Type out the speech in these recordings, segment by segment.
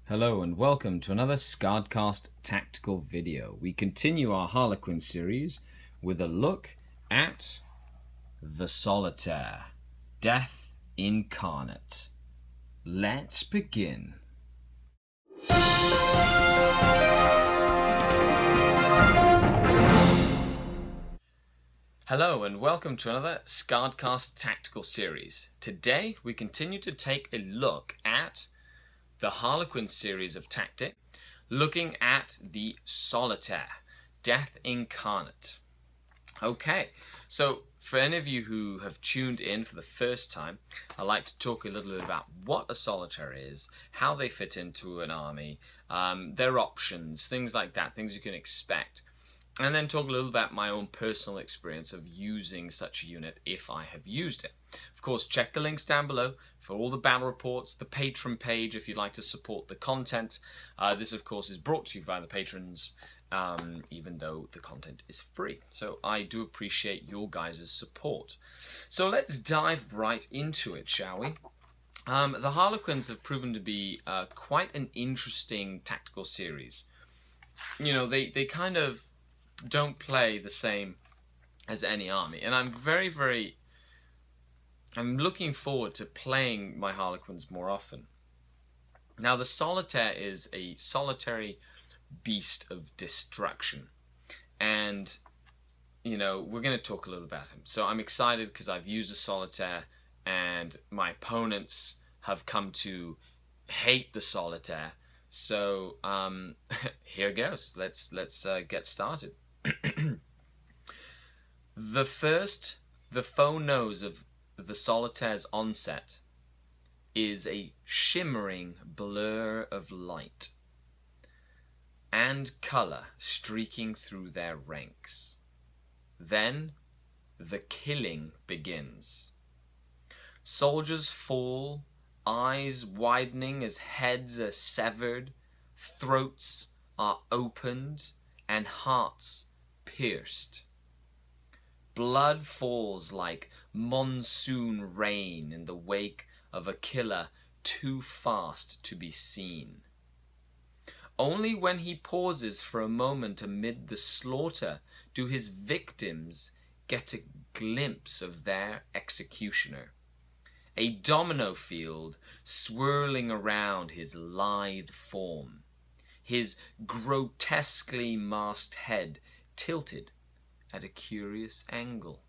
Hello and welcome to another SkaredCast tactical video. We continue our Harlequin series with a look at the Solitaire, Death Incarnate. Let's begin. Hello and welcome to another SkaredCast tactical series. Today we continue to take a look at the Harlequins series of Tactic, looking at the Solitaire, Death Incarnate. Okay, so for any of you who have tuned in for the first time, I'd like to talk a little bit about what a Solitaire is, how they fit into an army, their options, things like that, things you can expect. And then talk a little about my own personal experience of using such a unit if I have used it. Of course, check the links down below for all the battle reports, the Patreon page if you'd like to support the content. This, of course, is brought to you by the patrons, even though the content is free. So I do appreciate your guys' support. So let's dive right into it, shall we? The Harlequins have proven to be quite an interesting tactical series. You know, they kind of don't play the same as any army, and I'm looking forward to playing my Harlequins more often. Now, the Solitaire is a solitary beast of destruction, and you know, we're going to talk a little about him. So I'm excited because I've used a Solitaire and my opponents have come to hate the Solitaire. So here goes. Let's get started. The faux nose of the Solitaire's onset is a shimmering blur of light and colour streaking through their ranks. Then the killing begins. Soldiers fall, eyes widening as heads are severed, throats are opened, and hearts pierced. Blood falls like monsoon rain in the wake of a killer too fast to be seen. Only when he pauses for a moment amid the slaughter do his victims get a glimpse of their executioner. A domino field swirling around his lithe form, his grotesquely masked head tilted at a curious angle.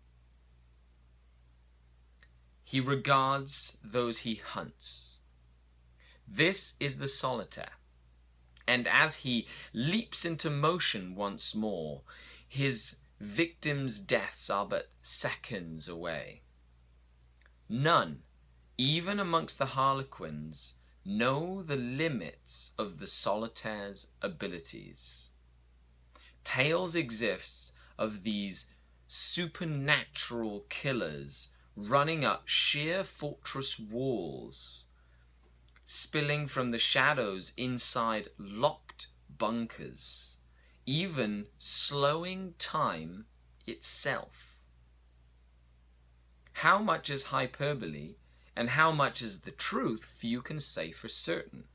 He regards those he hunts. This is the Solitaire, and as he leaps into motion once more, his victims' deaths are but seconds away. None, even amongst the Harlequins, know the limits of the Solitaire's abilities. Tales exist of these supernatural killers running up sheer fortress walls, spilling from the shadows inside locked bunkers, even slowing time itself. How much is hyperbole and how much is the truth, few can say for certain.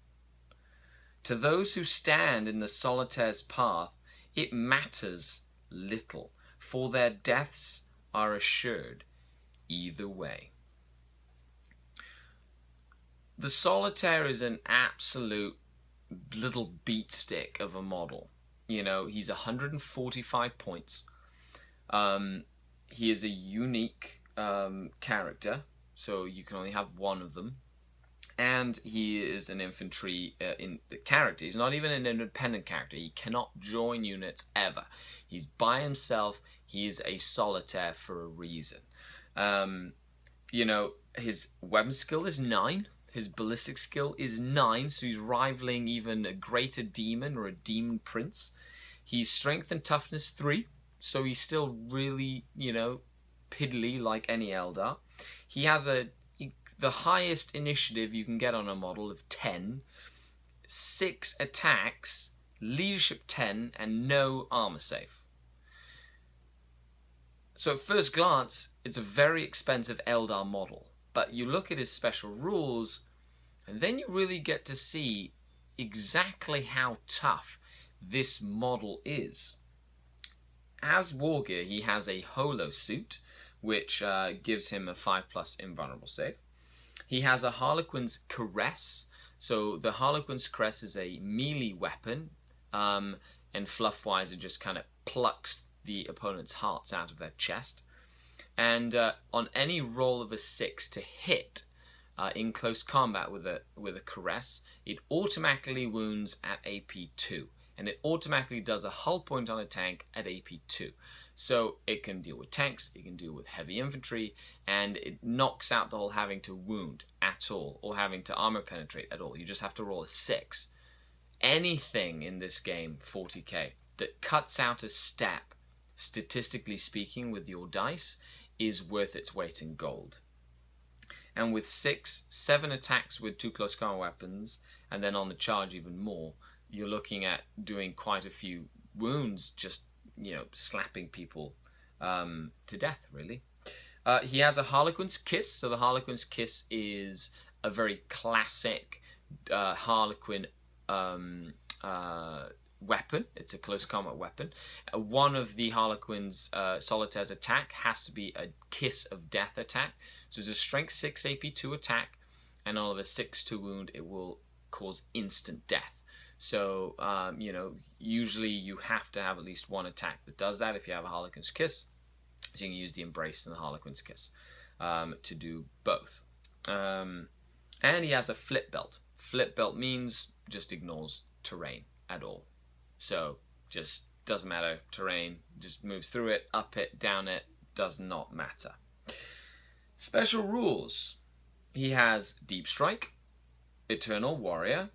To those who stand in the Solitaire's path, it matters little, for their deaths are assured either way. The Solitaire is an absolute little beatstick of a model. You know, he's 145 points. He is a unique character, so you can only have one of them. And he is an infantry character. He's not even an independent character. He cannot join units ever. He's by himself. He is a Solitaire for a reason. You know, his weapon skill is 9. His ballistic skill is 9, so he's rivaling even a greater demon or a demon prince. He's strength and toughness 3, so he's still really, you know, piddly like any Eldar. He has the highest initiative you can get on a model of 10, 6 attacks, leadership 10, and no armor save. So at first glance, it's a very expensive Eldar model, but you look at his special rules, and then you really get to see exactly how tough this model is. As Wargear, he has a holo suit, which gives him a 5+ invulnerable save. He has a Harlequin's Caress. So the Harlequin's Caress is a melee weapon, and fluff-wise it just kind of plucks the opponent's hearts out of their chest. And on any roll of a 6 to hit in close combat with a Caress, it automatically wounds at AP 2. And it automatically does a hull point on a tank at AP 2. So it can deal with tanks, it can deal with heavy infantry, and it knocks out the whole having to wound at all, or having to armor penetrate at all. You just have to roll a 6. Anything in this game, 40k, that cuts out a step, statistically speaking, with your dice, is worth its weight in gold. And with 7 attacks with 2 close combat weapons, and then on the charge even more, you're looking at doing quite a few wounds, just, slapping people to death, really. He has a Harlequin's Kiss. So the Harlequin's Kiss is a very classic Harlequin weapon. It's a close combat weapon. One of the Harlequin's Solitaire's attack has to be a Kiss of Death attack. So it's a strength 6 AP 2 attack, and on a 6 to wound, it will cause instant death. So, usually you have to have at least one attack that does that if you have a Harlequin's Kiss. So you can use the Embrace and the Harlequin's Kiss to do both. And he has a Flip Belt. Flip Belt means just ignores terrain at all. So, just doesn't matter terrain, just moves through it, up it, down it, does not matter. Special rules. He has Deep Strike, Eternal Warrior,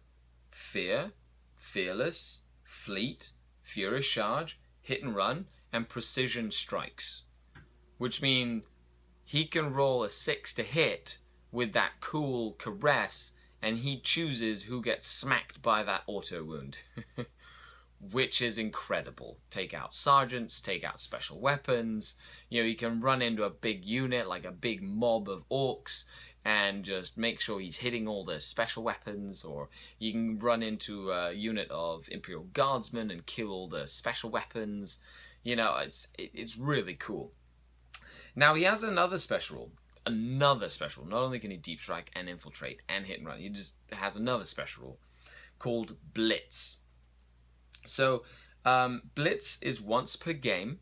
Fear, Fearless, Fleet, Furious Charge, Hit and Run, and Precision Strikes. Which mean he can roll a 6 to hit with that cool Caress, and he chooses who gets smacked by that auto wound. Which is incredible. Take out sergeants, take out special weapons. You can run into a big unit, like a big mob of orcs, and just make sure he's hitting all the special weapons, or you can run into a unit of Imperial Guardsmen and kill all the special weapons. It's really cool. Now he has another special rule. Not only can he Deep Strike and Infiltrate and Hit and Run, he just has another special rule called Blitz. So Blitz is once per game.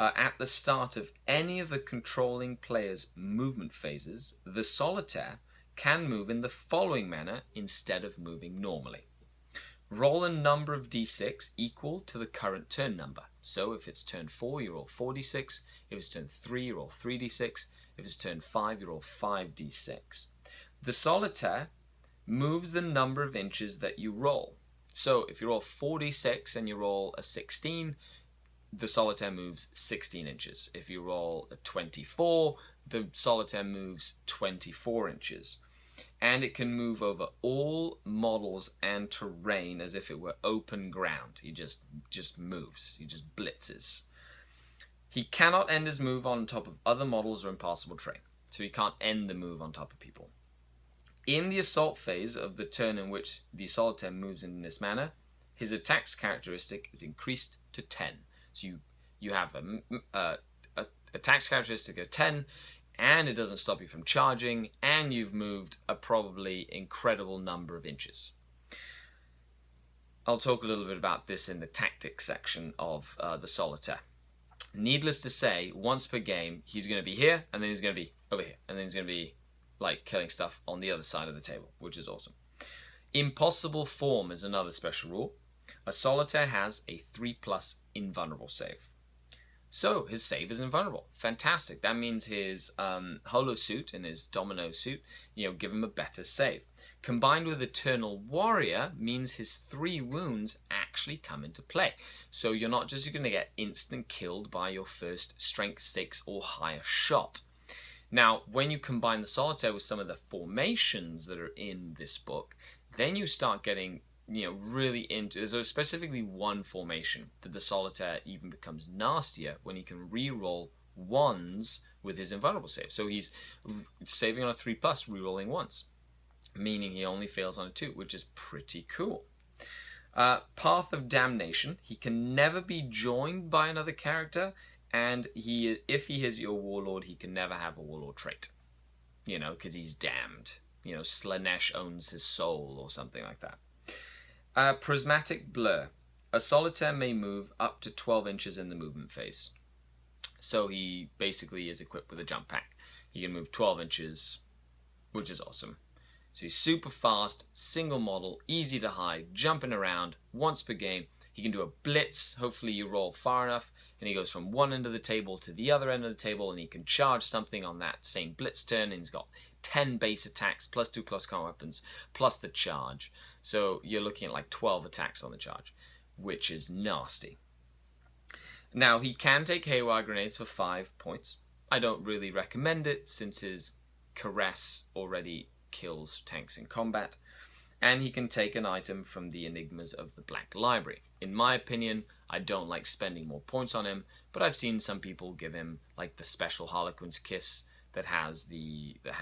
At the start of any of the controlling player's movement phases, the Solitaire can move in the following manner instead of moving normally. Roll a number of d6 equal to the current turn number. So if it's turn 4, you roll 4d6. If it's turn 3, you roll 3d6. If it's turn 5, you roll 5d6. The Solitaire moves the number of inches that you roll. So if you roll 4d6 and you roll a 16, the Solitaire moves 16 inches. If you roll a 24, the Solitaire moves 24 inches. And it can move over all models and terrain as if it were open ground. He just moves. He just blitzes. He cannot end his move on top of other models or impassable terrain. So he can't end the move on top of people. In the assault phase of the turn in which the Solitaire moves in this manner, his attack's characteristic is increased to 10. So you have a attack's characteristic of 10, and it doesn't stop you from charging, and you've moved a probably incredible number of inches. I'll talk a little bit about this in the tactics section of the Solitaire. Needless to say, once per game, he's going to be here, and then he's going to be over here, and then he's going to be killing stuff on the other side of the table, which is awesome. Impossible Form is another special rule. A Solitaire has a 3+ invulnerable save. So his save is invulnerable. Fantastic. That means his holo suit and his domino suit, give him a better save. Combined with Eternal Warrior means his 3 wounds actually come into play. So you're not just going to get instant killed by your first strength 6 or higher shot. Now, when you combine the Solitaire with some of the formations that are in this book, then you start getting really into... There's specifically one formation that the Solitaire even becomes nastier when he can re-roll 1s with his invulnerable save. So he's saving on a 3+, re-rolling 1s. meaning he only fails on a 2, which is pretty cool. Path of Damnation. He can never be joined by another character, and if he is your warlord, he can never have a warlord trait. You know, because he's damned. You know, Slanesh owns his soul or something like that. Prismatic Blur. A Solitaire may move up to 12 inches in the movement phase. So he basically is equipped with a jump pack. He can move 12 inches, which is awesome. So he's super fast, single model, easy to hide, jumping around once per game. He can do a blitz. Hopefully you roll far enough, and he goes from one end of the table to the other end of the table, and he can charge something on that same blitz turn, and he's got 10 base attacks, plus 2 close combat weapons, plus the charge. So you're looking at like 12 attacks on the charge, which is nasty. Now, he can take Haywire Grenades for 5 points. I don't really recommend it, since his Caress already kills tanks in combat, and he can take an item from the Enigmas of the Black Library. In my opinion, I don't like spending more points on him, but I've seen some people give him like the special Harlequins Kiss that has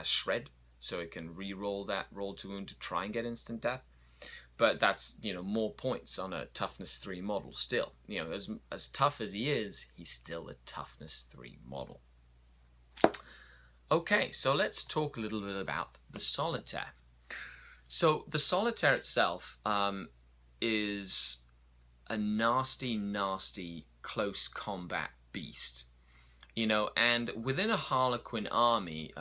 Shred, so it can re-roll that roll to wound to try and get instant death. But that's, you know, more points on a toughness 3 model still. You know, as tough as he is, he's still a toughness 3 model. Okay, so let's talk a little bit about the Solitaire. So the Solitaire itself is a nasty, nasty close combat beast. You know, and within a Harlequin army,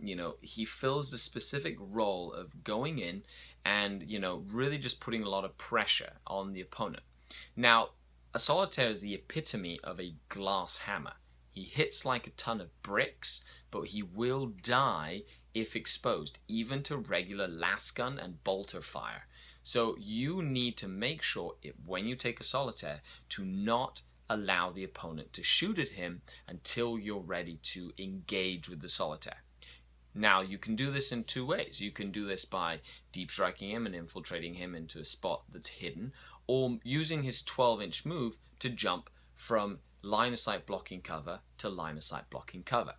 you know, he fills the specific role of going in and, you know, really just putting a lot of pressure on the opponent. Now, a Solitaire is the epitome of a glass hammer. He hits like a ton of bricks, but he will die if exposed, even to regular lasgun and bolter fire. So you need to make sure, when you take a Solitaire, to not allow the opponent to shoot at him until you're ready to engage with the Solitaire. Now, you can do this in 2 ways. You can do this by deep striking him and infiltrating him into a spot that's hidden, or using his 12-inch move to jump from line of sight blocking cover to line of sight blocking cover.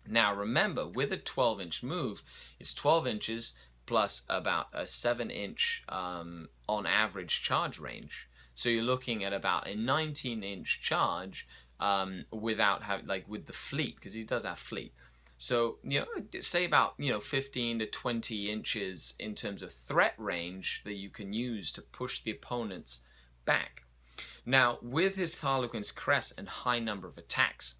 Now remember, with a 12-inch move, it's 12 inches plus about a 7-inch on average charge range. So you're looking at about a 19-inch charge without with the fleet, because he does have fleet. So, you know, say about, you know, 15 to 20 inches in terms of threat range that you can use to push the opponents back. Now, with his Harlequin's Crest and high number of attacks,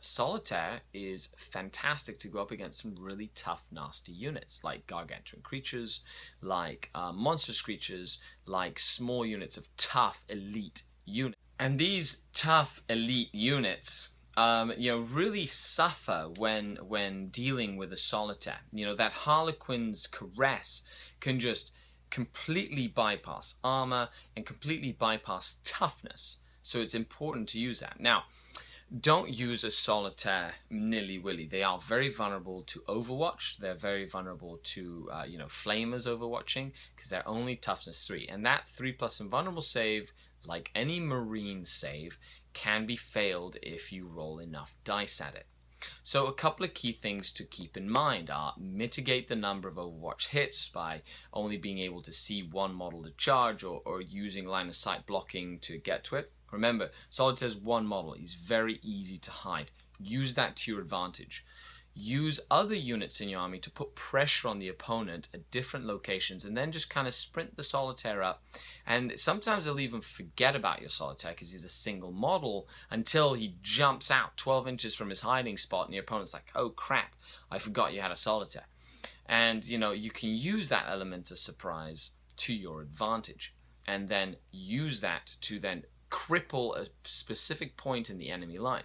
Solitaire is fantastic to go up against some really tough, nasty units, like gargantuan creatures, like monstrous creatures, like small units of tough, elite units. And these tough, elite units, you know, really suffer when dealing with a Solitaire. You know, that Harlequin's Caress can just completely bypass armor and completely bypass toughness. So it's important to use that. Now, don't use a Solitaire nilly-willy. They are very vulnerable to Overwatch. They're very vulnerable to, you know, Flamers Overwatching, because they're only toughness 3. And that 3+ invulnerable save, like any Marine save, can be failed if you roll enough dice at it. So a couple of key things to keep in mind are mitigate the number of Overwatch hits by only being able to see one model to charge, or using line of sight blocking to get to it. Remember, Solitaire's one model. He's very easy to hide. Use that to your advantage. Use other units in your army to put pressure on the opponent at different locations, and then just kind of sprint the Solitaire up. And sometimes they'll even forget about your Solitaire because he's a single model until he jumps out 12 inches from his hiding spot, and your opponent's like, oh crap, I forgot you had a Solitaire. And, you know, you can use that element of surprise to your advantage, and then use that to then cripple a specific point in the enemy line.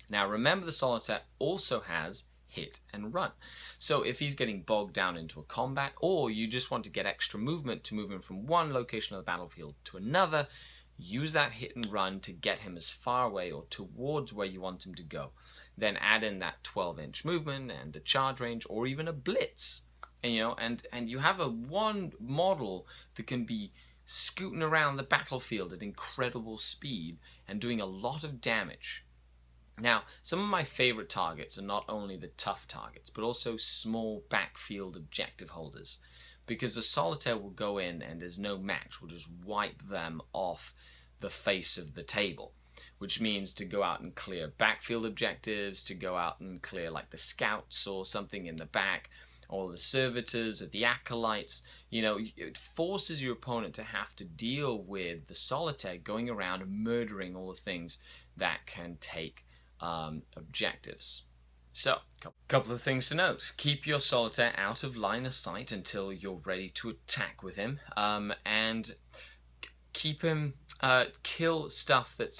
Now remember, the Solitaire also has hit and run. So if he's getting bogged down into a combat, or you just want to get extra movement to move him from one location of the battlefield to another, use that hit and run to get him as far away or towards where you want him to go. Then add in that 12-inch movement and the charge range, or even a blitz. And, you know, and you have a one model that can be scooting around the battlefield at incredible speed and doing a lot of damage. Now, some of my favorite targets are not only the tough targets, but also small backfield objective holders. Because the Solitaire will go in and there's no match, we'll just wipe them off the face of the table. Which means to go out and clear backfield objectives, to go out and clear like the scouts or something in the back, or the servitors or the acolytes. You know, it forces your opponent to have to deal with the Solitaire going around and murdering all the things that can take objectives. So, a couple of things to note. Keep your Solitaire out of line of sight until you're ready to attack with him, and keep him kill stuff that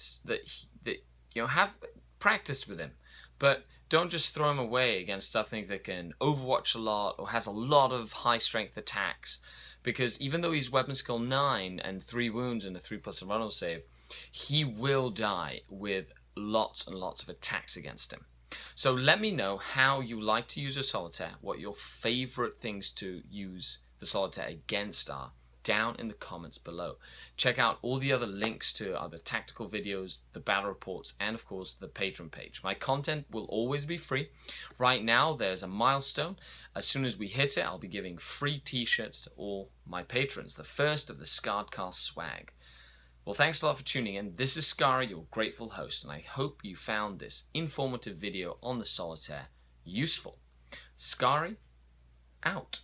you know, have practice with him, but don't just throw him away against stuff that can overwatch a lot or has a lot of high strength attacks, because even though he's weapon skill 9 and 3 wounds and a 3+ survival save, he will die with lots and lots of attacks against him. So let me know how you like to use a Solitaire, what your favorite things to use the Solitaire against are, down in the comments below. Check out all the other links to other tactical videos, the battle reports, and of course the Patreon page. My content will always be free. Right now there's a milestone. As soon as we hit it, I'll be giving free t-shirts to all my patrons, the first of the SkaredCast swag. Well, thanks a lot for tuning in. This is Skari, your grateful host, and I hope you found this informative video on the Solitaire useful. Skari, out.